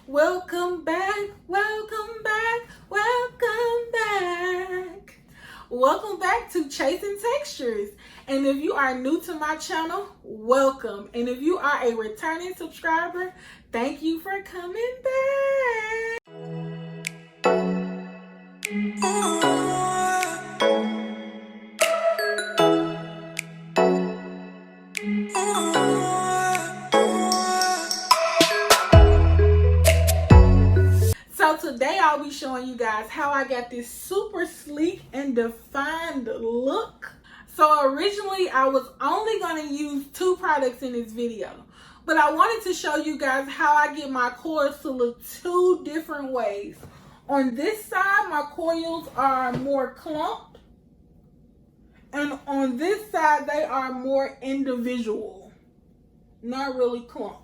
Welcome back, welcome back, welcome back. Welcome back to Chasing Textures. And if you are new to my channel, welcome. And if you are a returning subscriber, thank you for coming back. So today I'll be showing you guys how I got this super sleek and defined look. So originally I was only going to use 2 products in this video, but I wanted to show you guys how I get my coils to look 2 different ways. On this side, my coils are more clumped, and on this side they are more individual, not really clumped.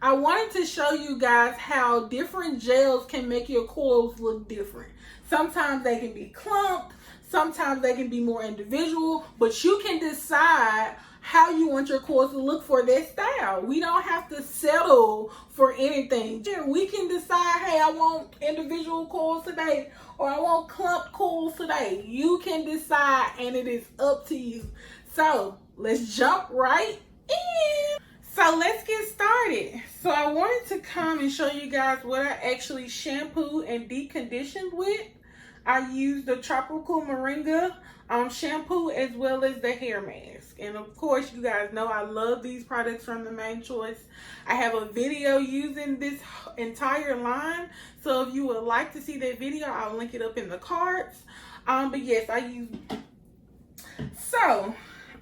I wanted to show you guys how different gels can make your coils look different. Sometimes they can be clumped, sometimes they can be more individual, but you can decide how you want your coils to look for that style. We don't have to settle for anything. We can decide, hey, I want individual coils today, or I want clumped coils today. You can decide, and it is up to you. So let's jump right in. So let's get started. So I wanted to come and show you guys what I actually shampooed and deep conditioned with. I used the Tropical Moringa shampoo as well as the hair mask. And of course, you guys know I love these products from the Main Choice. I have a video using this entire line. So if you would like to see that video, I'll link it up in the cards. But yes, I use. So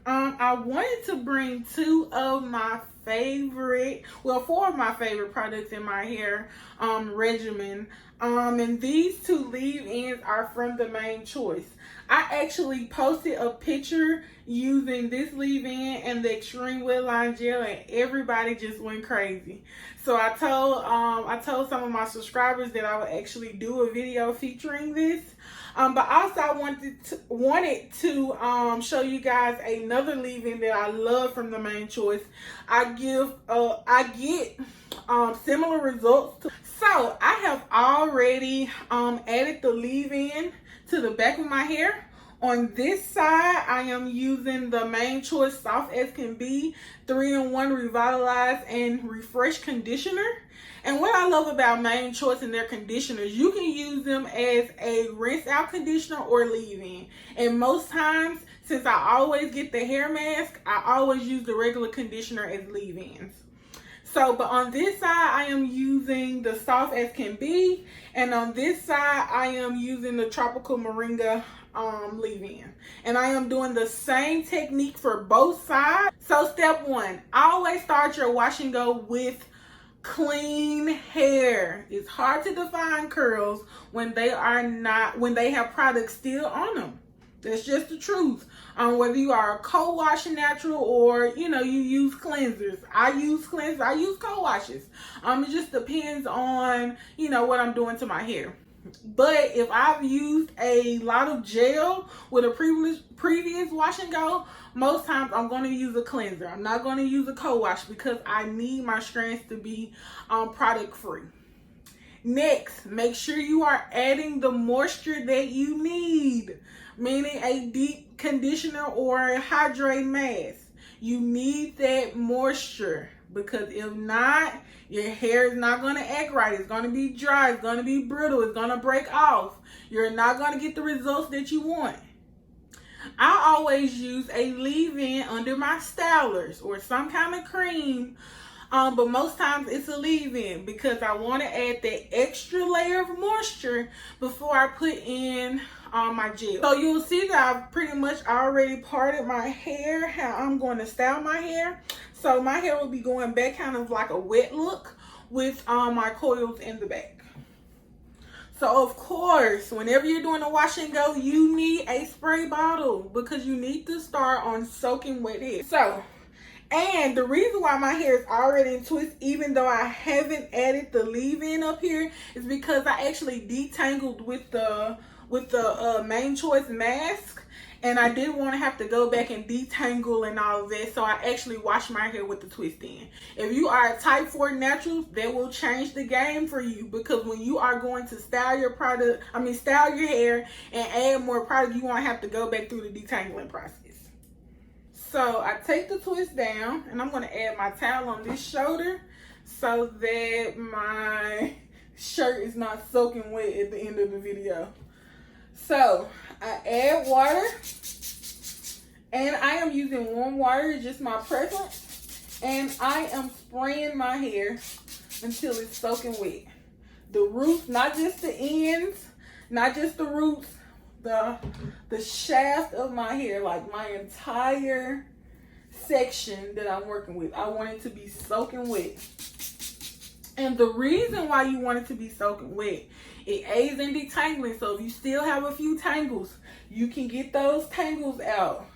I wanted to bring 2 of my favorite, well, 4 of my favorite products in my hair regimen. And these 2 leave-ins are from the Main Choice. I actually posted a picture using this leave-in and the Xtreme Wet Line Gel, and everybody just went crazy. So I told some of my subscribers that I would actually do a video featuring this. But also I wanted to show you guys another leave-in that I love from the Main Choice. I get similar results. So I have already added the leave-in to the back of my hair. On this side, I am using the Main Choice Soft as Can Be 3-in-1 Revitalize and Refresh Conditioner. And what I love about Main Choice and their conditioners, you can use them as a rinse out conditioner or leave-in. And most times, since I always get the hair mask, I always use the regular conditioner as leave-ins. So, but on this side, I am using the Soft as Can Be. And on this side, I am using the Tropical Moringa leave-in. And I am doing the same technique for both sides. So step 1, always start your wash and go with clean hair. It's hard to define curls when they have products still on them. That's just the truth. Whether you are a co-wash natural or you use cleansers. I use cleansers, I use co-washes. It just depends on what I'm doing to my hair. But if I've used a lot of gel with a previous wash and go, most times I'm going to use a cleanser. I'm not going to use a co-wash because I need my strands to be product free. Next, make sure you are adding the moisture that you need, meaning a deep conditioner or a hydrate mask. You need that moisture, because if not, your hair is not going to act right. It's going to be dry. It's going to be brittle. It's going to break off. You're not going to get the results that you want. I always use a leave-in under my stylers or some kind of cream. But most times it's a leave-in because I want to add that extra layer of moisture before I put in my gel. So you'll see that I've pretty much already parted my hair, how I'm going to style my hair. So my hair will be going back kind of like a wet look with my coils in the back. So of course, whenever you're doing a wash and go, you need a spray bottle because you need to start on soaking wet hair. So, and the reason why my hair is already in twist, even though I haven't added the leave-in up here, is because I actually detangled with the with the Main Choice mask, and I didn't want to have to go back and detangle and all of that, so I actually washed my hair with the twist in. If you are a type 4 natural, that will change the game for you, because when you are going to style your style your hair and add more product, you won't have to go back through the detangling process. So I take the twist down, and I'm going to add my towel on this shoulder so that my shirt is not soaking wet at the end of the video. So I add water, and I am using warm water, it's just my preference, and I am spraying my hair until it's soaking wet. The roots, not just the ends, not just the roots, the shaft of my hair, like my entire section that I'm working with. I want it to be soaking wet. And the reason why you want it to be soaking wet, it aids in detangling. So if you still have a few tangles, you can get those tangles out.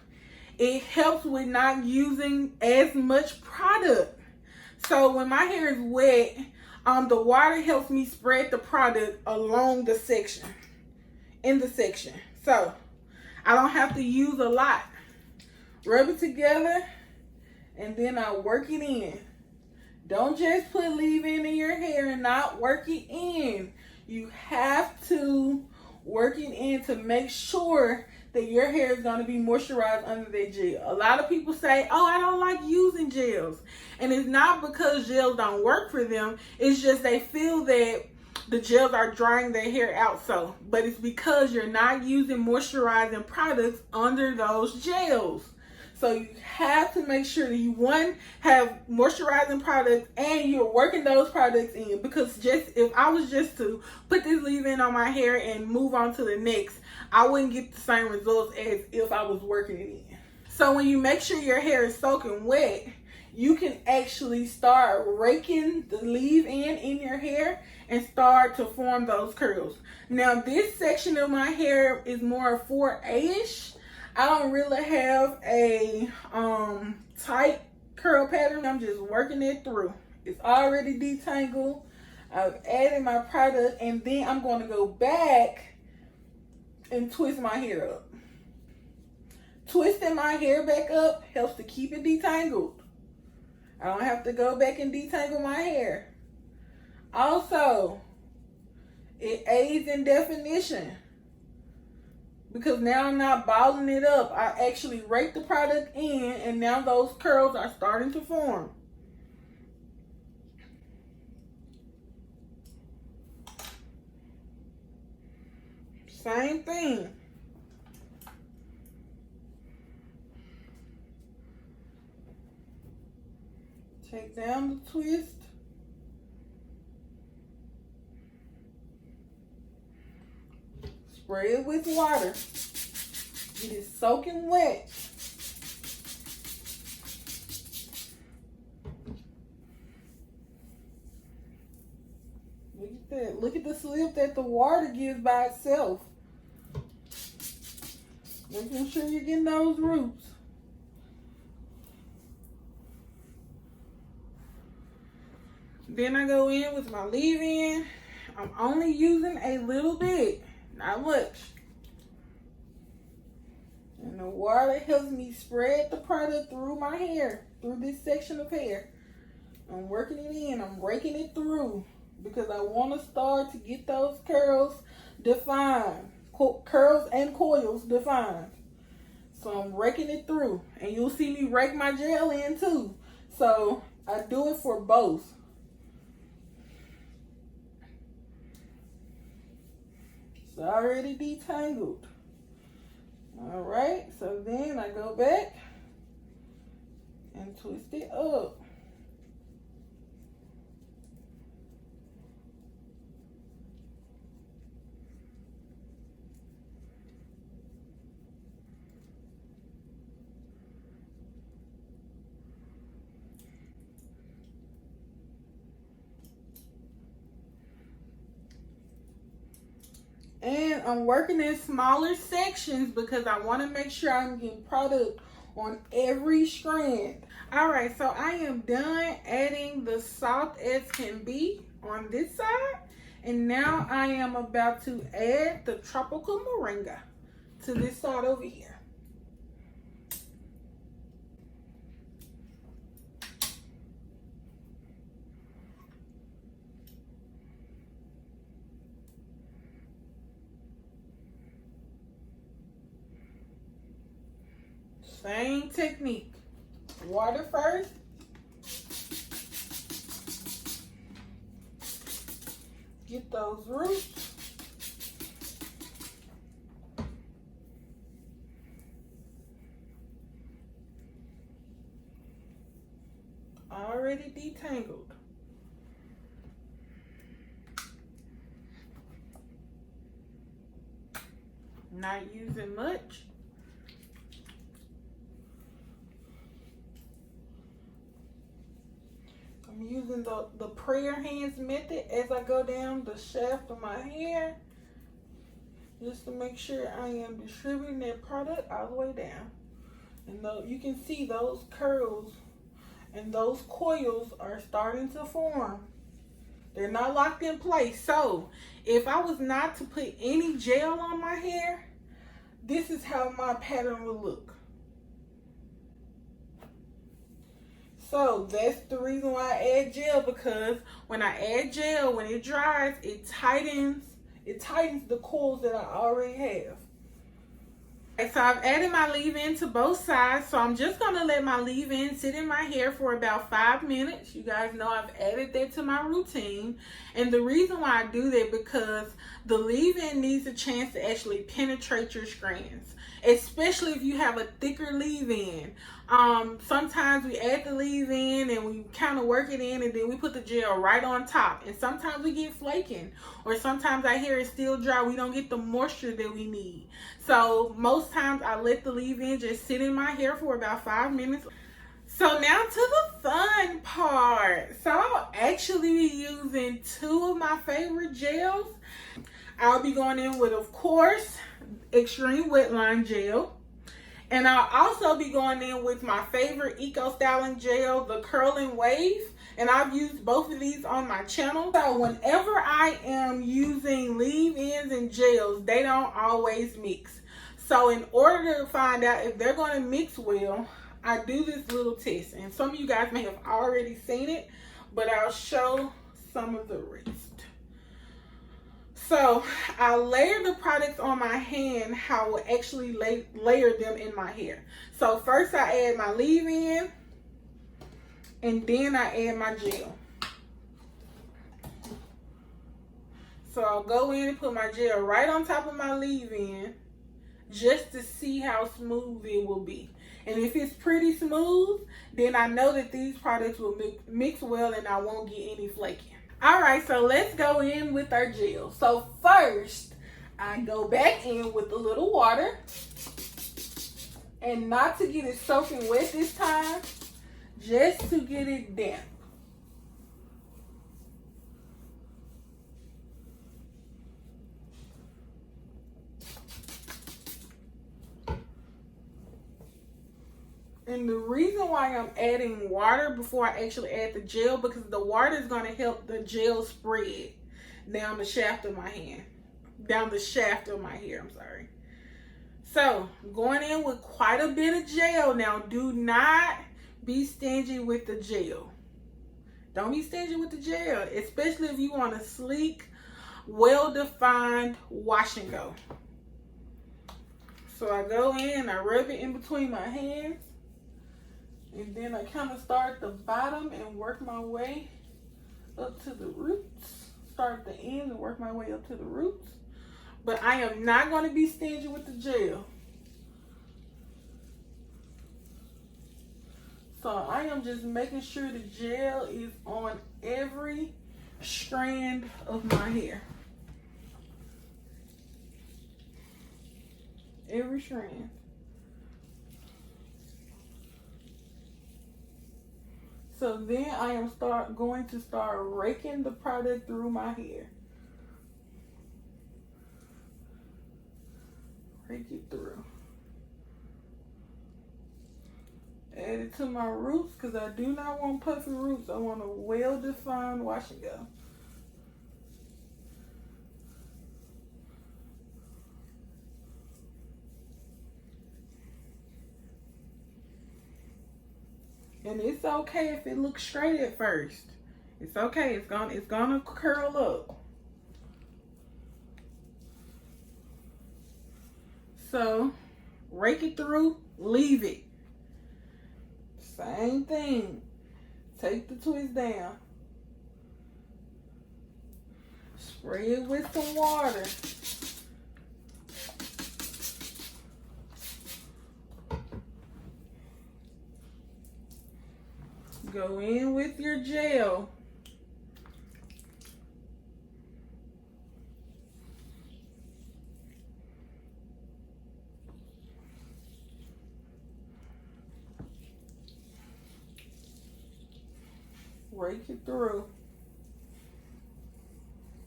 It helps with not using as much product. So when my hair is wet, the water helps me spread the product along the section, in the section. So I don't have to use a lot. Rub it together, and then I work it in. Don't just put leave-in in your hair and not work it in. You have to work it in to make sure that your hair is going to be moisturized under that gel. A lot of people say, oh, I don't like using gels. And it's not because gels don't work for them. It's just they feel that the gels are drying their hair out so. But it's because you're not using moisturizing products under those gels. So you have to make sure that you, one, have moisturizing products and you're working those products in. Because just if I was just to put this leave-in on my hair and move on to the next, I wouldn't get the same results as if I was working it in. So when you make sure your hair is soaking wet, you can actually start raking the leave-in in your hair and start to form those curls. Now this section of my hair is more 4A-ish. I don't really have a tight curl pattern. I'm just working it through. It's already detangled. I've added my product, and then I'm going to go back and twist my hair up. Twisting my hair back up helps to keep it detangled. I don't have to go back and detangle my hair. Also, it aids in definition, because now I'm not balling it up. I actually rake the product in, and now those curls are starting to form. Same thing. Take down the twist. Spray it with water. It is soaking wet. Look at that. Look at the slip that the water gives by itself. Making sure you're getting those roots. Then I go in with my leave-in. I'm only using a little bit, not much. And the water helps me spread the product through my hair, through this section of hair. I'm working it in, I'm raking it through, because I want to start to get those curls defined, curls and coils defined. So I'm raking it through, and you'll see me rake my gel in too. So I do it for both. It's already detangled. All right, so then I go back and twist it up. And I'm working in smaller sections because I want to make sure I'm getting product on every strand. All right, so I am done adding the soft as can be on this side. And now I am about to add the tropical moringa to this side over here. Same technique. Water first. Get those roots. Already detangled. Not using much. I'm using the prayer hands method as I go down the shaft of my hair, just to make sure I am distributing that product all the way down. And you can see those curls and those coils are starting to form. They're not locked in place. So if I was not to put any gel on my hair, this is how my pattern would look. So that's the reason why I add gel, because when I add gel, when it dries, it tightens the coils that I already have. Okay, so I've added my leave-in to both sides, so I'm just gonna let my leave-in sit in my hair for about 5 minutes. You guys know I've added that to my routine, and the reason why I do that because the leave-in needs a chance to actually penetrate your strands, especially if you have a thicker leave-in. Sometimes we add the leave-in and we kind of work it in, and then we put the gel right on top, and sometimes we get flaking, or sometimes our hair is still dry. We don't get the moisture that we need. So most times I let the leave-in just sit in my hair for about 5 minutes. So now to the fun part. So I'll actually be using 2 of my favorite gels. I'll be going in with, of course, Xtreme Wetline Gel. And I'll also be going in with my favorite Eco Styling Gel, the Curling Wave. And I've used both of these on my channel. So whenever I am using leave-ins and gels, they don't always mix. So in order to find out if they're going to mix well, I do this little test. And some of you guys may have already seen it, but I'll show some of the rest. So I layer the products on my hand how I will actually layer them in my hair. So first I add my leave-in, and then I add my gel. So I'll go in and put my gel right on top of my leave-in just to see how smooth it will be. And if it's pretty smooth, then I know that these products will mix well and I won't get any flaking. Alright, so let's go in with our gel. So first, I go back in with a little water. And not to get it soaking wet this time, just to get it damp. And the reason why I'm adding water before I actually add the gel, because the water is going to help the gel spread down the shaft of my hand. Down the shaft of my hair, I'm sorry. So, going in with quite a bit of gel. Now, do not be stingy with the gel. Don't be stingy with the gel, especially if you want a sleek, well-defined wash and go. So I go in, I rub it in between my hands, and then I kind of start at the bottom and work my way up to the roots. Start at the end and work my way up to the roots. But I am not going to be stingy with the gel. So I am just making sure the gel is on every strand of my hair. Every strand. So then I am going to start raking the product through my hair. Rake it through. Add it to my roots because I do not want puffy roots. I want a well-defined wash and go. And it's okay if it looks straight at first. It's okay. It's gonna curl up. So rake it through, leave it. Same thing. Take the twist down. Spray it with some water. Go in with your gel. Rake it through.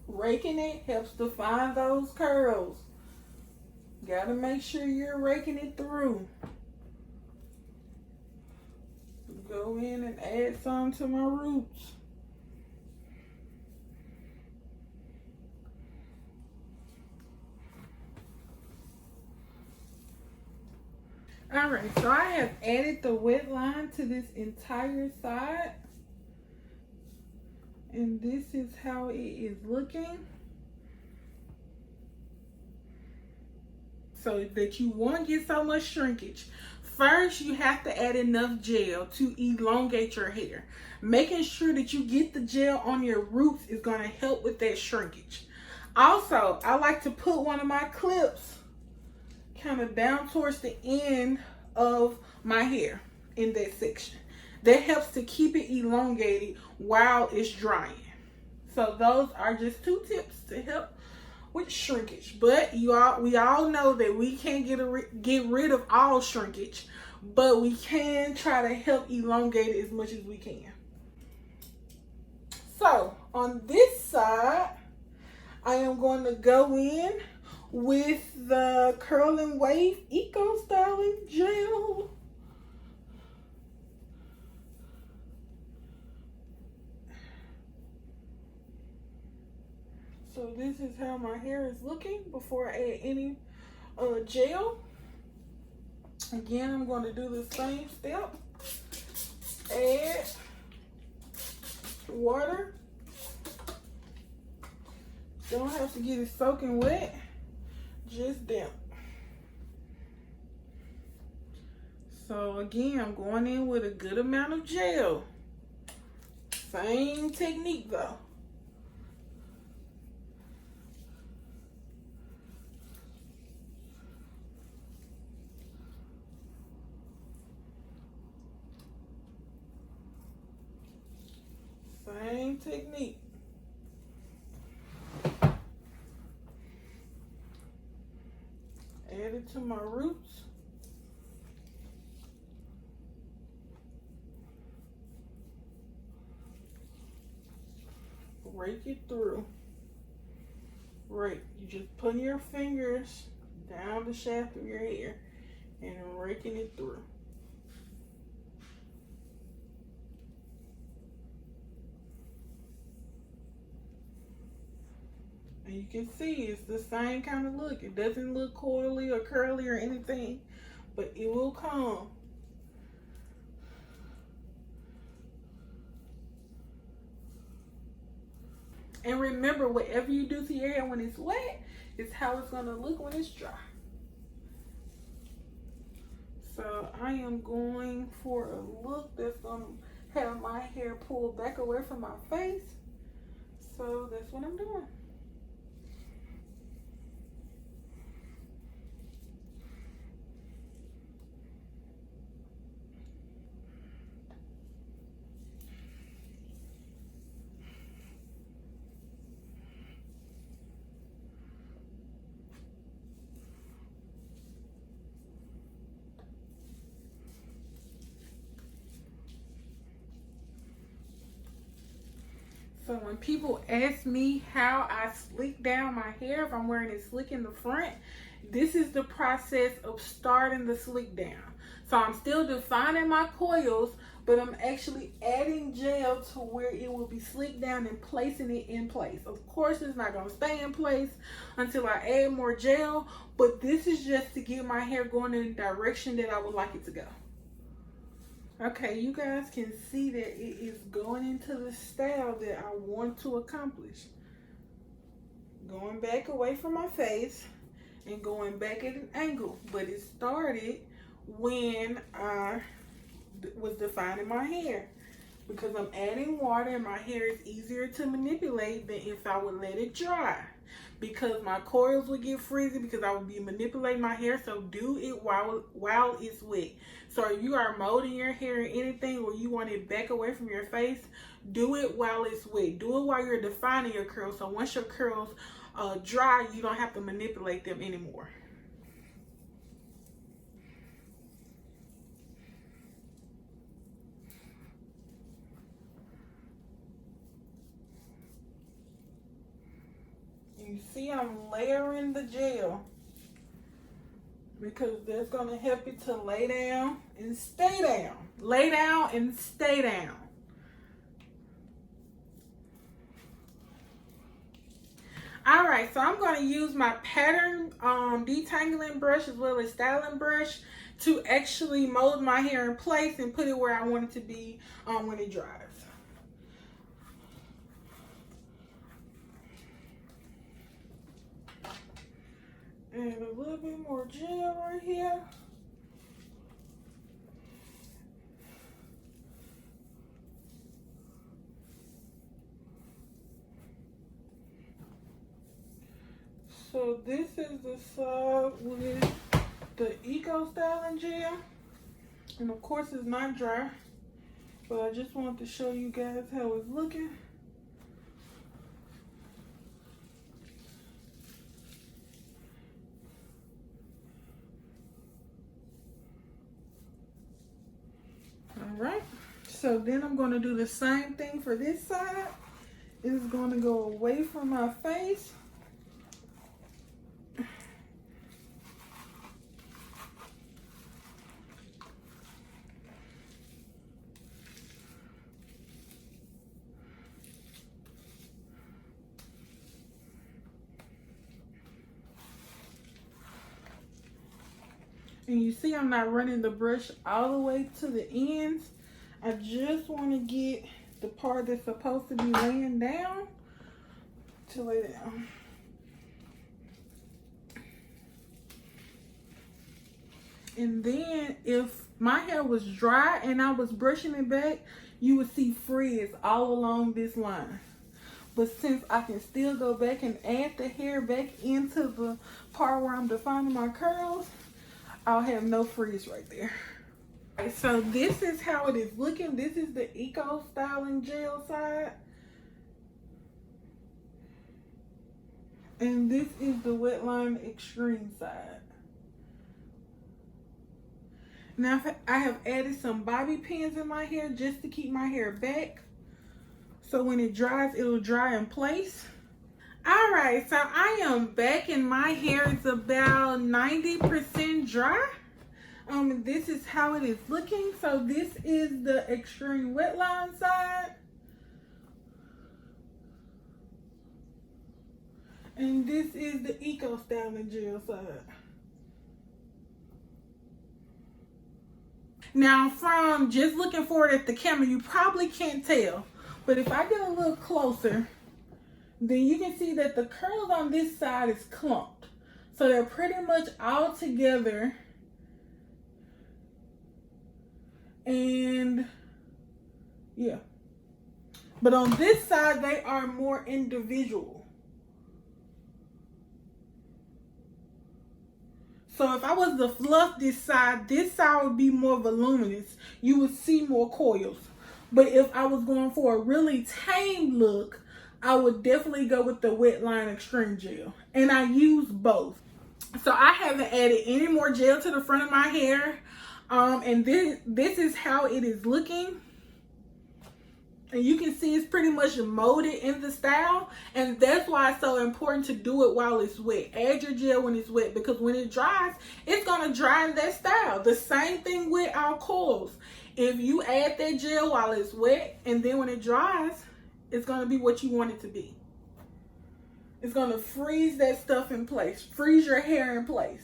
Raking it helps to find those curls. Gotta make sure you're raking it through. Go in and add some to my roots. Alright, so I have added the wet line to this entire side. And this is how it is looking. So that you won't get so much shrinkage. First, you have to add enough gel to elongate your hair. Making sure that you get the gel on your roots is going to help with that shrinkage. Also, I like to put one of my clips kind of down towards the end of my hair in that section. That helps to keep it elongated while it's drying. So those are just 2 tips to help with shrinkage. But we all know that we can't get rid of all shrinkage, but we can try to help elongate it as much as we can. So on this side, I am going to go in with the Curl and Wave Eco Styling Gel. So this is how my hair is looking before I add any gel. Again, I'm going to do the same step. Add water. Don't have to get it soaking wet, just damp. So again, I'm going in with a good amount of gel. Same technique though. Same technique. Add it to my roots. Rake it through. Rake. You just putting your fingers down the shaft of your hair and raking it through. And you can see it's the same kind of look. It doesn't look coily or curly or anything, but it will come. And remember, whatever you do to your hair when it's wet is how it's going to look when it's dry. So I am going for a look that's going to have my hair pulled back away from my face. So that's what I'm doing. So when people ask me how I slick down my hair, if I'm wearing it slick in the front, this is the process of starting the slick down. So I'm still defining my coils, but I'm actually adding gel to where it will be slicked down and placing it in place. Of course, it's not going to stay in place until I add more gel, but this is just to get my hair going in the direction that I would like it to go. Okay, you guys can see that it is going into the style that I want to accomplish. Going back away from my face and going back at an angle. But it started when I was defining my hair. Because I'm adding water and my hair is easier to manipulate than if I would let it dry. Because my coils would get frizzy because I would be manipulating my hair. So do it while it's wet. So if you are molding your hair or anything or you want it back away from your face, do it while it's wet. Do it while you're defining your curls. So once your curls dry, you don't have to manipulate them anymore. You see I'm layering the gel because that's going to help it to lay down and stay down. Lay down and stay down. Alright, so I'm going to use my pattern detangling brush as well as styling brush to actually mold my hair in place and put it where I want it to be when it dries. And a little bit more gel right here. So this is the side with the Eco Styling Gel. And of course it's not dry, but I just wanted to show you guys how it's looking. Alright, so then I'm going to do the same thing for this side. It's going to go away from my face. And you see I'm not running the brush all the way to the ends. I just want to get the part that's supposed to be laying down to lay down. And then if my hair was dry and I was brushing it back, you would see frizz all along this line. But since I can still go back and add the hair back into the part where I'm defining my curls, I'll have no frizz right there. Okay, so this is how it is looking. This is the Eco Styling Gel side. And this is the Wetline Extreme side. Now I have added some bobby pins in my hair just to keep my hair back. So when it dries, it'll dry in place. Alright, so I am back and my hair is about 90% dry. This is how it is looking. So this is the Extreme Wetline side. And this is the Eco Styling Gel side. Now from just looking forward at the camera, you probably can't tell. But if I get a little closer, then you can see that the curls on this side is clumped. So they're pretty much all together. And yeah. But on this side, they are more individual. So if I was to fluff this side would be more voluminous. You would see more coils. But if I was going for a really tame look, I would definitely go with the Wetline Extreme Gel. And I use both. So I haven't added any more gel to the front of my hair. And this is how it is looking. And you can see it's pretty much molded in the style. And that's why it's so important to do it while it's wet. Add your gel when it's wet, because when it dries, it's going to dry in that style. The same thing with our coils. If you add that gel while it's wet and then when it dries, it's going to be what you want it to be. It's going to freeze that stuff in place. Freeze your hair in place.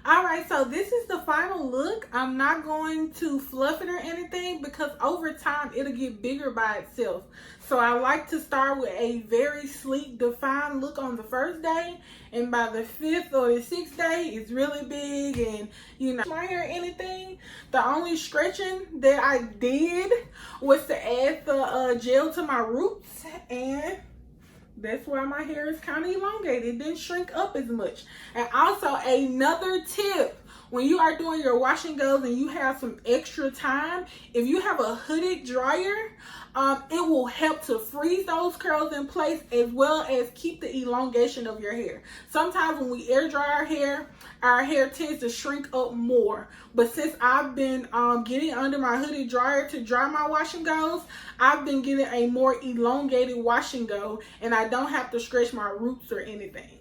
All right, so this is the final look. I'm not going to fluff it or anything because over time it'll get bigger by itself. So I like to start with a very sleek, defined look on the first day, and by the 5th or the 6th day, it's really big and, you know, my hair or anything. The only stretching that I did was to add the gel to my roots, and that's why my hair is kind of elongated. It didn't shrink up as much. And also another tip, when you are doing your wash and goes and you have some extra time, if you have a hooded dryer, it will help to freeze those curls in place as well as keep the elongation of your hair. Sometimes when we air dry our hair tends to shrink up more. But since I've been getting under my hooded dryer to dry my wash and goes, I've been getting a more elongated wash and go, and I don't have to stretch my roots or anything.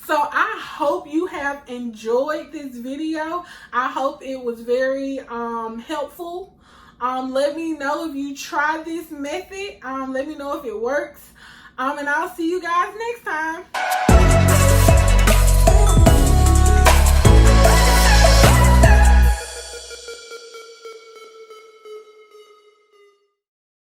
So I hope you have enjoyed this video. I hope it was very helpful. Let me know if you try this method. Let me know if it works. And I'll see you guys next time.